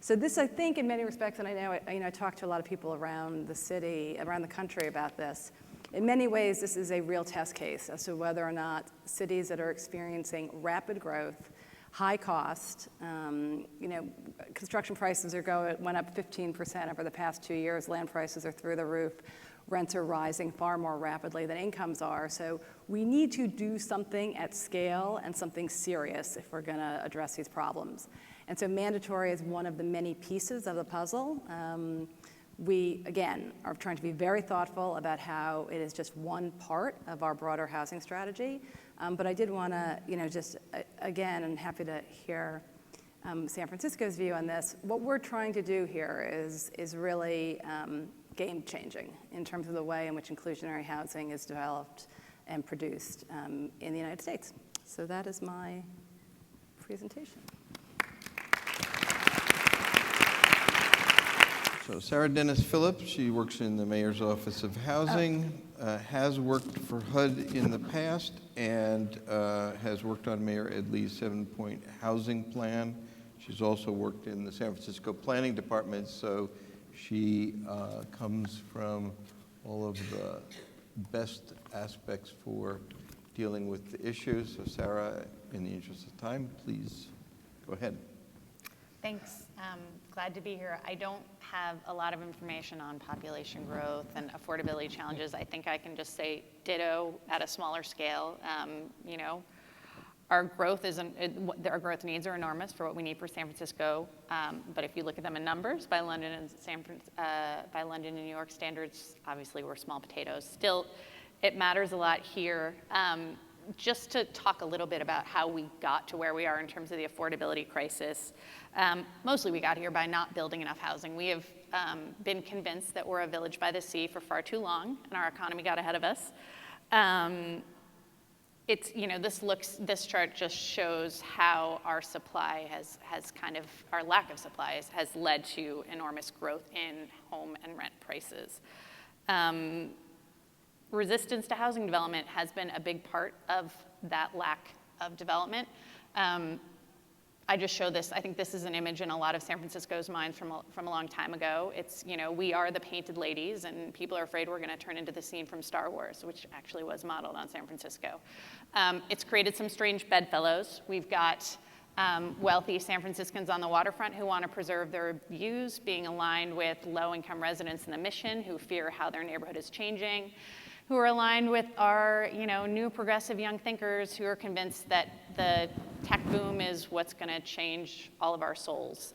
So this, I think, in many respects, and I know I talked to a lot of people around the city, around the country about this. In many ways, this is a real test case as to whether or not cities that are experiencing rapid growth, high cost, construction prices went up 15% over the past 2 years. Land prices are through the roof. Rents are rising far more rapidly than incomes are. So we need to do something at scale and something serious if we're going to address these problems. And so mandatory is one of the many pieces of the puzzle. We, again, are trying to be very thoughtful about how it is just one part of our broader housing strategy. But I did want to, just, again, and happy to hear San Francisco's view on this. What we're trying to do here is really game-changing in terms of the way in which inclusionary housing is developed and produced in the United States. So that is my presentation.
So Sarah Dennis Phillips, she works in the Mayor's Office of Housing, has worked for HUD in the past, and has worked on Mayor Ed Lee's 7-point housing plan. She's also worked in the San Francisco Planning Department, so she comes from all of the best aspects for dealing with the issues. So Sarah, in the interest of time, please go ahead.
Thanks. Glad to be here. I don't have a lot of information on population growth and affordability challenges. I think I can just say ditto at a smaller scale. Our growth needs are enormous for what we need for San Francisco. But if you look at them in numbers, by London and New York standards, obviously we're small potatoes. Still, it matters a lot here. Just to talk a little bit about how we got to where we are in terms of the affordability crisis. Mostly we got here by not building enough housing. We have been convinced that we're a village by the sea for far too long, and our economy got ahead of us. This chart just shows how our supply our lack of supply has led to enormous growth in home and rent prices. Resistance to housing development has been a big part of that lack of development. I just show this. I think this is an image in a lot of San Francisco's minds from a long time ago. It's, we are the painted ladies, and people are afraid we're going to turn into the scene from Star Wars, which actually was modeled on San Francisco. It's created some strange bedfellows. We've got wealthy San Franciscans on the waterfront who want to preserve their views, being aligned with low-income residents in the Mission who fear how their neighborhood is changing, who are aligned with our, new progressive young thinkers who are convinced that the tech boom is what's going to change all of our souls.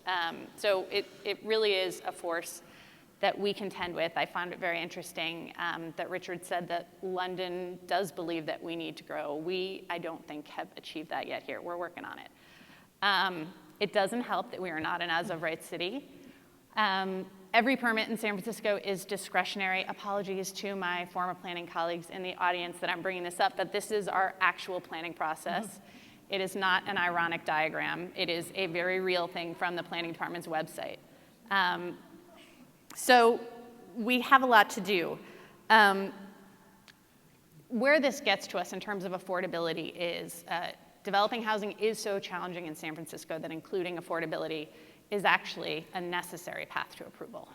So it really is a force that we contend with. I found it very interesting that Richard said that London does believe that we need to grow. We, I don't think, have achieved that yet here. We're working on it. It doesn't help that we are not an as-of-right city. Every permit in San Francisco is discretionary. Apologies to my former planning colleagues in the audience that I'm bringing this up, but this is our actual planning process. It is not an ironic diagram. It is a very real thing from the planning department's website. So we have a lot to do. Where this gets to us in terms of affordability is developing housing is so challenging in San Francisco that including affordability is actually a necessary path to approval.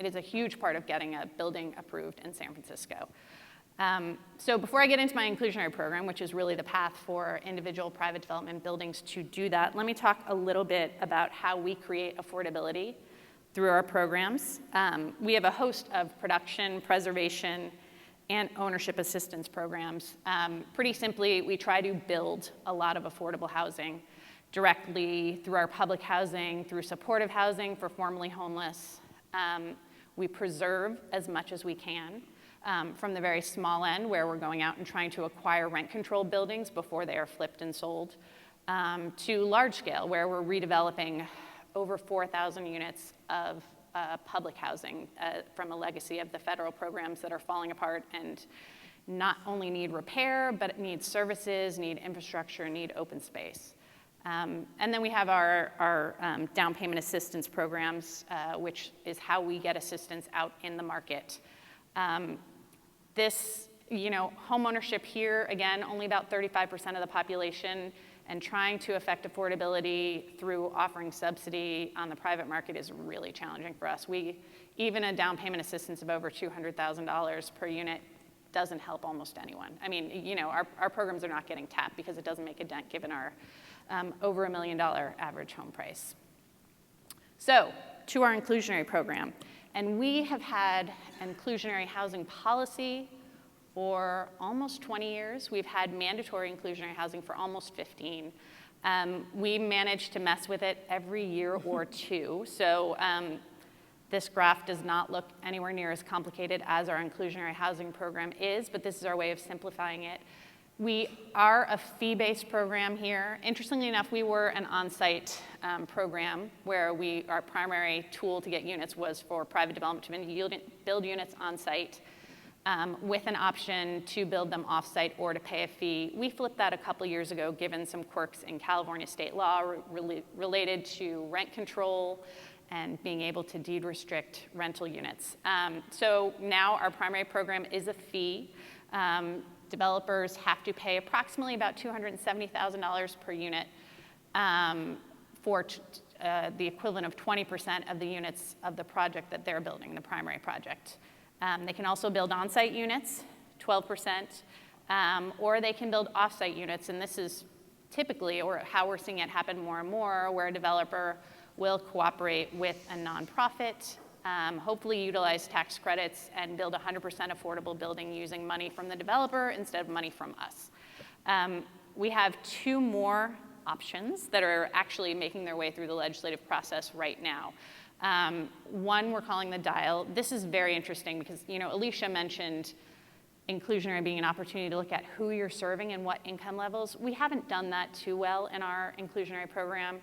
It is a huge part of getting a building approved in San Francisco. So before I get into my inclusionary program, which is really the path for individual private development buildings to do that, let me talk a little bit about how we create affordability through our programs. We have a host of production, preservation, and ownership assistance programs. Pretty simply, we try to build a lot of affordable housing directly through our public housing, through supportive housing for formerly homeless. We preserve as much as we can. From the very small end, where we're going out and trying to acquire rent-controlled buildings before they are flipped and sold, to large scale, where we're redeveloping over 4,000 units of public housing from a legacy of the federal programs that are falling apart and not only need repair, but need services, need infrastructure, need open space. And then we have our down payment assistance programs, which is how we get assistance out in the market. This, homeownership here, again, only about 35% of the population, and trying to affect affordability through offering subsidy on the private market is really challenging for us. Even a down payment assistance of over $200,000 per unit doesn't help almost anyone. I mean, our programs are not getting tapped because it doesn't make a dent given our over $1 million average home price. So, to our inclusionary program. And we have had inclusionary housing policy for almost 20 years. We've had mandatory inclusionary housing for almost 15. We manage to mess with it every year or two. So this graph does not look anywhere near as complicated as our inclusionary housing program is, but this is our way of simplifying it. We are a fee-based program here. Interestingly enough, we were an on-site program where our primary tool to get units was for private development to build units on-site with an option to build them off-site or to pay a fee. We flipped that a couple years ago given some quirks in California state law related to rent control and being able to deed restrict rental units. So now our primary program is a fee. Developers have to pay approximately about $270,000 per unit for the equivalent of 20% of the units of the project that they're building, the primary project. They can also build on-site units, 12%, or they can build off-site units, and this is typically, or how we're seeing it happen more and more, where a developer will cooperate with a nonprofit, hopefully utilize tax credits and build a 100% affordable building using money from the developer instead of money from us. We have two more options that are actually making their way through the legislative process right now. One we're calling the dial. This is very interesting because, Alicia mentioned inclusionary being an opportunity to look at who you're serving and what income levels. We haven't done that too well in our inclusionary program.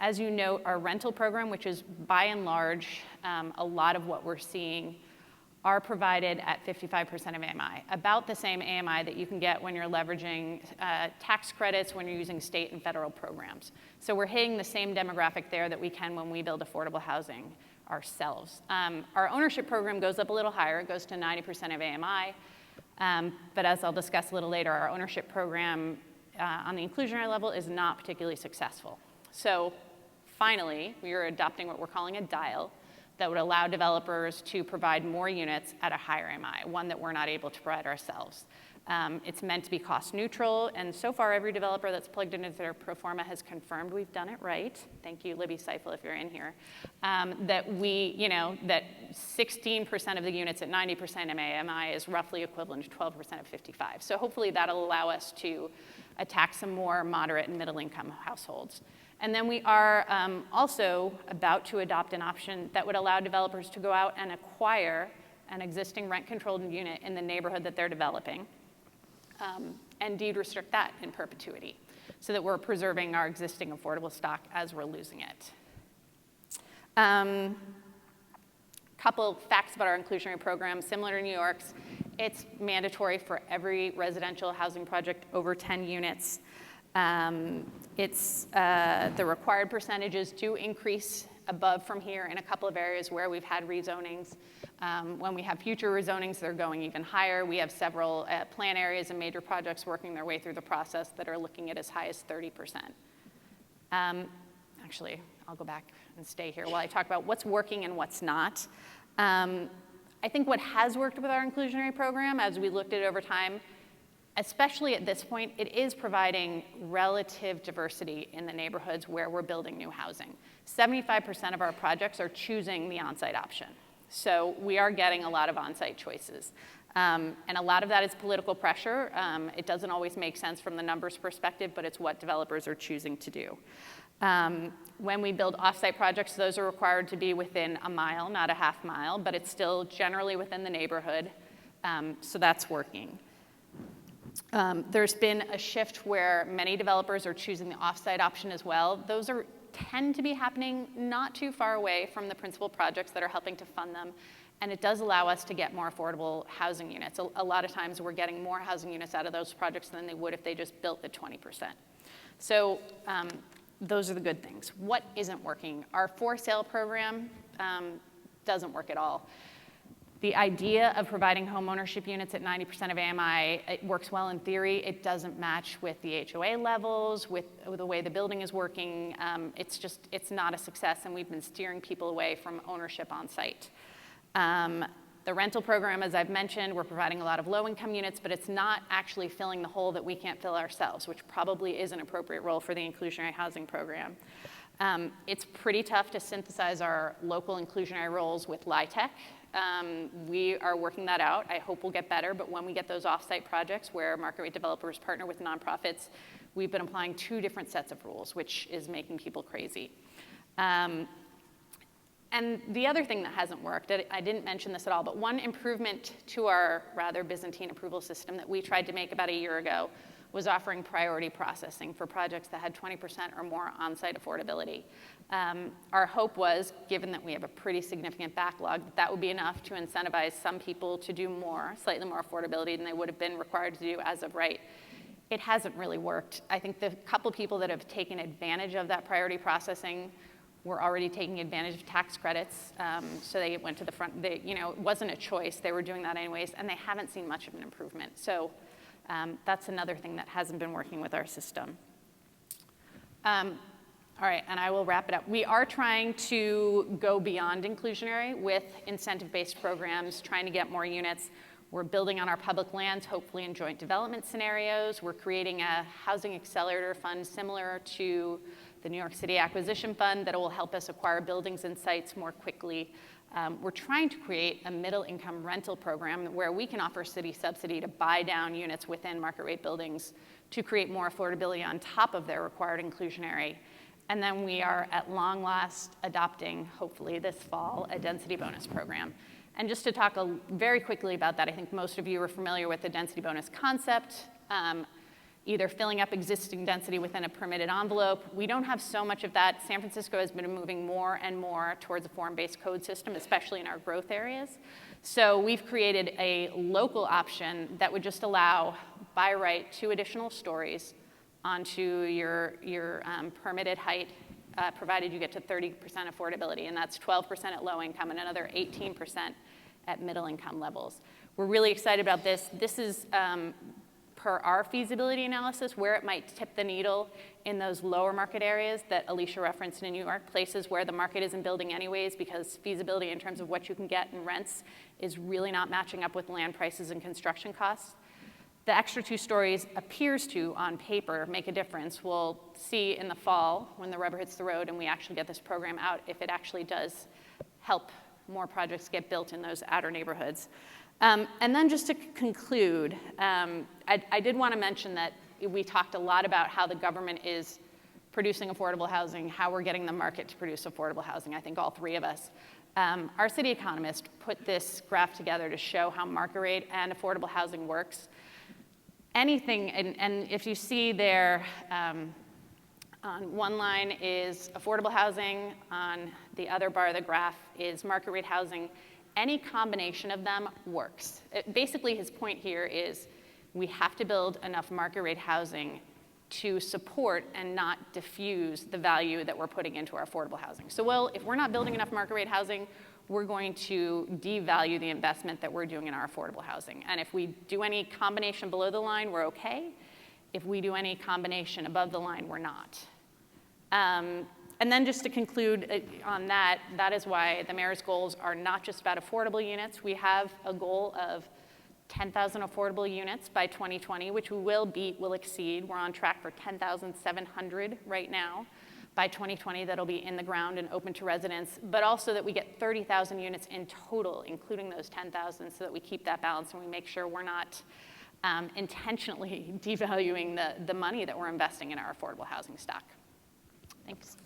As you know, our rental program, which is by and large a lot of what we're seeing, are provided at 55% of AMI, about the same AMI that you can get when you're leveraging tax credits when you're using state and federal programs. So we're hitting the same demographic there that we can when we build affordable housing ourselves. Our ownership program goes up a little higher. It goes to 90% of AMI. But as I'll discuss a little later, our ownership program on the inclusionary level is not particularly successful. So finally, we are adopting what we're calling a dial that would allow developers to provide more units at a higher AMI, one that we're not able to provide ourselves. It's meant to be cost neutral, and so far every developer that's plugged into their pro forma has confirmed we've done it right. Thank you, Libby Seifel, if you're in here. That that 16% of the units at 90% AMI is roughly equivalent to 12% of 55. So hopefully that'll allow us to attack some more moderate and middle income households. And then we are also about to adopt an option that would allow developers to go out and acquire an existing rent-controlled unit in the neighborhood that they're developing and deed restrict that in perpetuity so that we're preserving our existing affordable stock as we're losing it. Couple facts about our inclusionary program, similar to New York's. It's mandatory for every residential housing project over 10 units. The required percentages do increase above from here in a couple of areas where we've had rezonings. When we have future rezonings, they're going even higher. We have several plan areas and major projects working their way through the process that are looking at as high as 30%. Actually, I'll go back and stay here while I talk about what's working and what's not. I think what has worked with our inclusionary program, as we looked at it over time, especially at this point, it is providing relative diversity in the neighborhoods where we're building new housing. 75% of our projects are choosing the on-site option. So we are getting a lot of on-site choices. And a lot of that is political pressure. It doesn't always make sense from the numbers perspective, but it's what developers are choosing to do. When we build off-site projects, those are required to be within a mile, not a half mile, but it's still generally within the neighborhood, so that's working. There's been a shift where many developers are choosing the off-site option as well. Those tend to be happening not too far away from the principal projects that are helping to fund them, and it does allow us to get more affordable housing units. A lot of times we're getting more housing units out of those projects than they would if they just built the 20%. So those are the good things. What isn't working? Our for sale program doesn't work at all. The idea of providing homeownership units at 90% of AMI, it works well in theory. It doesn't match with the HOA levels, with the way the building is working. It's not a success, and we've been steering people away from ownership on site. The rental program, as I've mentioned, we're providing a lot of low-income units, but it's not actually filling the hole that we can't fill ourselves, which probably is an appropriate role for the inclusionary housing program. It's pretty tough to synthesize our local inclusionary roles with LIHTC. We are working that out. I hope we'll get better, but when we get those off-site projects where market rate developers partner with nonprofits, we've been applying 2 different sets of rules, which is making people crazy. And the other thing that hasn't worked, I didn't mention this at all, but one improvement to our rather Byzantine approval system that we tried to make about a year ago was offering priority processing for projects that had 20% or more on-site affordability. Our hope was, given that we have a pretty significant backlog, that would be enough to incentivize some people to do more, slightly more affordability than they would have been required to do as of right. It hasn't really worked. I think the couple people that have taken advantage of that priority processing were already taking advantage of tax credits, so they went to the front. It wasn't a choice. They were doing that anyways, and they haven't seen much of an improvement. So that's another thing that hasn't been working with our system. All right, and I will wrap it up. We are trying to go beyond inclusionary with incentive-based programs, trying to get more units. We're building on our public lands, hopefully in joint development scenarios. We're creating a housing accelerator fund similar to the New York City Acquisition Fund that will help us acquire buildings and sites more quickly. We're trying to create a middle-income rental program where we can offer city subsidy to buy down units within market rate buildings to create more affordability on top of their required inclusionary. And then we are at long last adopting, hopefully this fall, a density bonus program. And just to talk very quickly about that, I think most of you are familiar with the density bonus concept. Either filling up existing density within a permitted envelope. We don't have so much of that. San Francisco has been moving more and more towards a form-based code system, especially in our growth areas. So we've created a local option that would just allow, by right, 2 additional stories onto your permitted height, provided you get to 30% affordability, and that's 12% at low income and another 18% at middle income levels. We're really excited about this. This is per our feasibility analysis, where it might tip the needle in those lower market areas that Alicia referenced in New York, places where the market isn't building anyways because feasibility in terms of what you can get in rents is really not matching up with land prices and construction costs. The extra 2 stories appears to, on paper, make a difference. We'll see in the fall when the rubber hits the road and we actually get this program out if it actually does help more projects get built in those outer neighborhoods. And then just to conclude, I did want to mention that we talked a lot about how the government is producing affordable housing, how we're getting the market to produce affordable housing, I think all 3 of us. Our city economist put this graph together to show how market rate and affordable housing works. Anything, and if you see there, on one line is affordable housing, on the other bar of the graph is market rate housing. Any combination of them works. Basically, his point here is we have to build enough market rate housing to support and not diffuse the value that we're putting into our affordable housing. So, well, if we're not building enough market rate housing, we're going to devalue the investment that we're doing in our affordable housing. And if we do any combination below the line, we're okay. If we do any combination above the line, we're not. And then just to conclude on that, that is why the mayor's goals are not just about affordable units. We have a goal of 10,000 affordable units by 2020, which we will beat, will exceed. We're on track for 10,700 right now. By 2020, that'll be in the ground and open to residents, but also that we get 30,000 units in total, including those 10,000, so that we keep that balance and we make sure we're not intentionally devaluing the money that we're investing in our affordable housing stock. Thanks.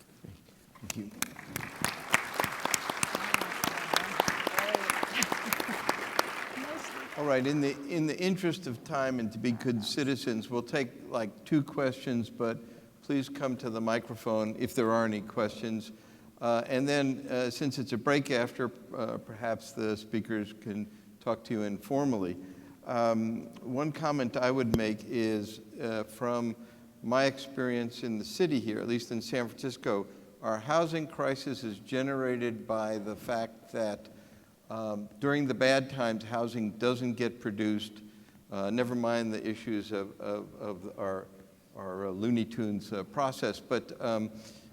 Thank you. All right, in the interest of time and to be good citizens, we'll take like 2 questions, but please come to the microphone if there are any questions. And then since it's a break after, perhaps the speakers can talk to you informally. One comment I would make is from my experience in the city here, at least in San Francisco, our housing crisis is generated by the fact that during the bad times, housing doesn't get produced, never mind the issues of our Looney Tunes process, but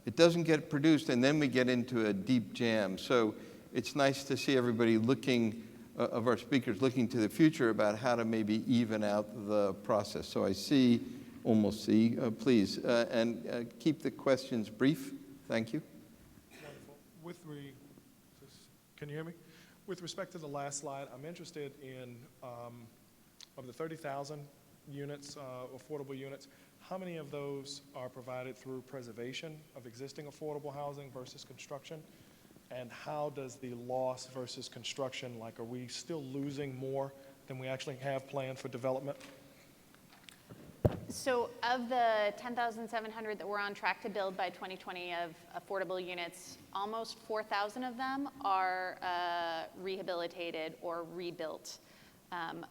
it doesn't get produced, and then we get into a deep jam. So it's nice to see everybody looking, of our speakers, looking to the future about how to maybe even out the process. So I see, almost see, please, and keep the questions brief. Thank you.
Wonderful. Can you hear me? With respect to the last slide, I'm interested in, of the 30,000 units, affordable units, how many of those are provided through preservation of existing affordable housing versus construction? And how does the loss versus construction, like, are we still losing more than we actually have planned for development?
So of the 10,700 that we're on track to build by 2020 of affordable units, almost 4,000 of them are rehabilitated or rebuilt,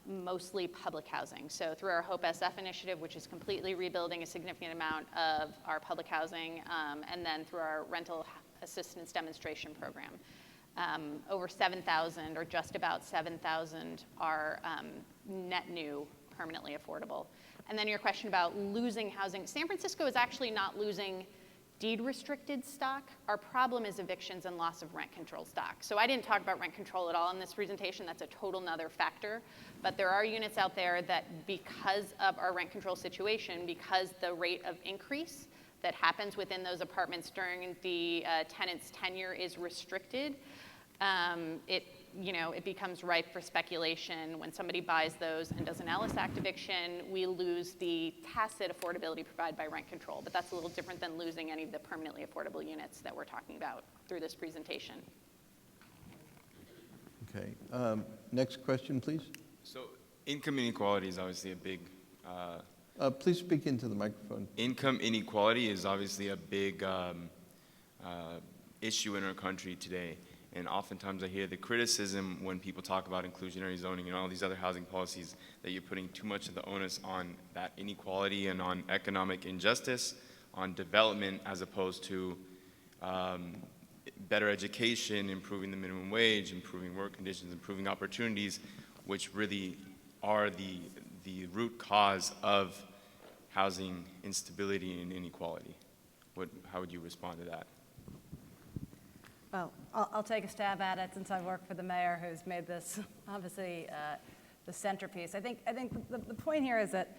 mostly public housing. So through our HOPE SF initiative, which is completely rebuilding a significant amount of our public housing, and then through our rental assistance demonstration program. Over 7,000 or just about 7,000 are net new, permanently affordable. And then your question about losing housing. San Francisco is actually not losing deed restricted stock. Our problem is evictions and loss of rent control stock. So I didn't talk about rent control at all in this presentation. That's a total nother factor. But there are units out there that, because of our rent control situation, because the rate of increase that happens within those apartments during the tenant's tenure is restricted, it becomes ripe for speculation. When somebody buys those and does an Ellis Act eviction, we lose the tacit affordability provided by rent control. But that's a little different than losing any of the permanently affordable units that we're talking about through this presentation.
Okay. Next question, please.
So income inequality is obviously a big...
Please speak into the microphone.
Income inequality is obviously a big issue in our country today. And oftentimes I hear the criticism when people talk about inclusionary zoning and all these other housing policies that you're putting too much of the onus on that inequality and on economic injustice, on development, as opposed to better education, improving the minimum wage, improving work conditions, improving opportunities, which really are the root cause of housing instability and inequality. How would you respond to that?
Well, I'll take a stab at it since I work for the mayor, who's made this obviously the centerpiece. I think the point here is that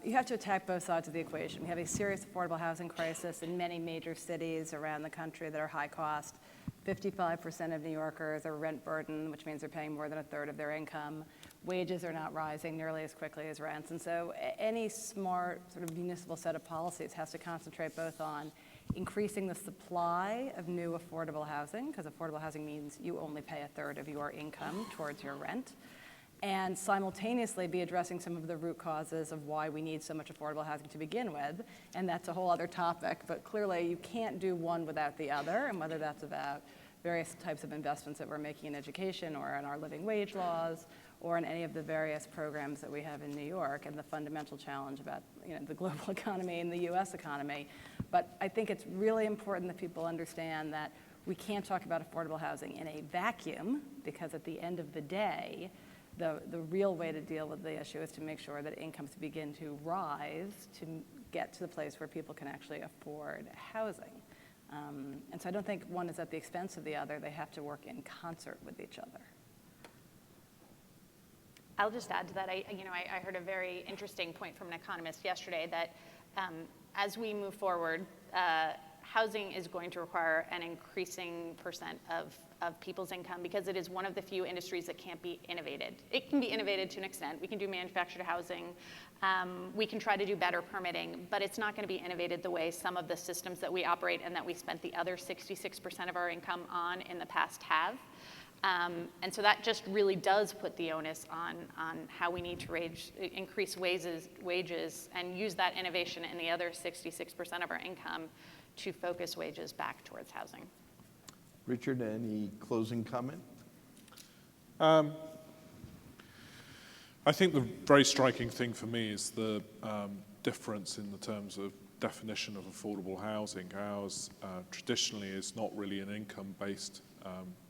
you have to attack both sides of the equation. We have a serious affordable housing crisis in many major cities around the country that are high cost. 55% of New Yorkers are rent burdened, which means they're paying more than a third of their income. Wages are not rising nearly as quickly as rents. And so any smart sort of municipal set of policies has to concentrate both on increasing the supply of new affordable housing, because affordable housing means you only pay a third of your income towards your rent, and simultaneously be addressing some of the root causes of why we need so much affordable housing to begin with. And that's a whole other topic, but clearly you can't do one without the other, and whether that's about various types of investments that we're making in education or in our living wage laws or in any of the various programs that we have in New York, and the fundamental challenge about the global economy and the US economy. But I think it's really important that people understand that we can't talk about affordable housing in a vacuum, because at the end of the day, the real way to deal with the issue is to make sure that incomes begin to rise to get to the place where people can actually afford housing. And so I don't think one is at the expense of the other. They have to work in concert with each other.
I'll just add to that. I heard a very interesting point from an economist yesterday that as we move forward, housing is going to require an increasing percent of people's income, because it is one of the few industries that can't be innovated. It can be innovated to an extent. We can do manufactured housing. We can try to do better permitting, but it's not going to be innovated the way some of the systems that we operate and that we spent the other 66% of our income on in the past have. And so that just really does put the onus on how we need to increase wages and use that innovation in the other 66% of our income to focus wages back towards housing.
Richard, any closing comment?
I think the very striking thing for me is the difference in the terms of definition of affordable housing. Ours traditionally is not really an income-based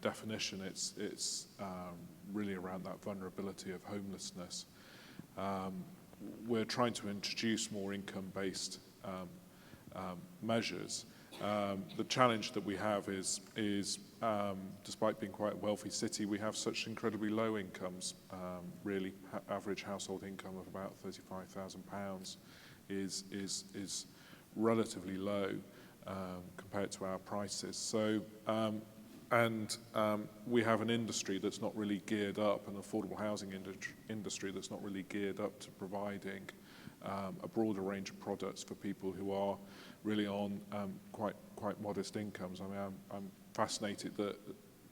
definition. It's really around that vulnerability of homelessness. We're trying to introduce more income-based measures. The challenge that we have is despite being quite a wealthy city, we have such incredibly low incomes. Really, average household income of about £35,000 is relatively low compared to our prices. So, we have an industry that's not really geared up, an affordable housing industry that's not really geared up to providing a broader range of products for people who are really on quite modest incomes. I mean, I'm fascinated that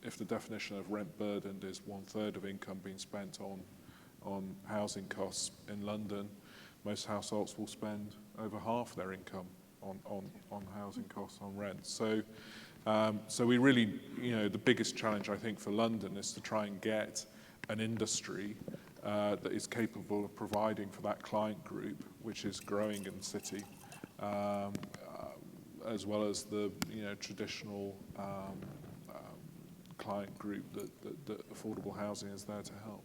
if the definition of rent burdened is 1/3 of income being spent on housing costs in London, most households will spend over half their income on housing costs, on rent. So we really, the biggest challenge I think for London is to try and get an industry that is capable of providing for that client group, which is growing in the city, as well as the traditional client group that affordable housing is there to help.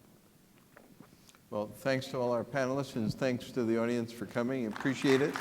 Well, thanks to all our panelists, and thanks to the audience for coming. Appreciate it.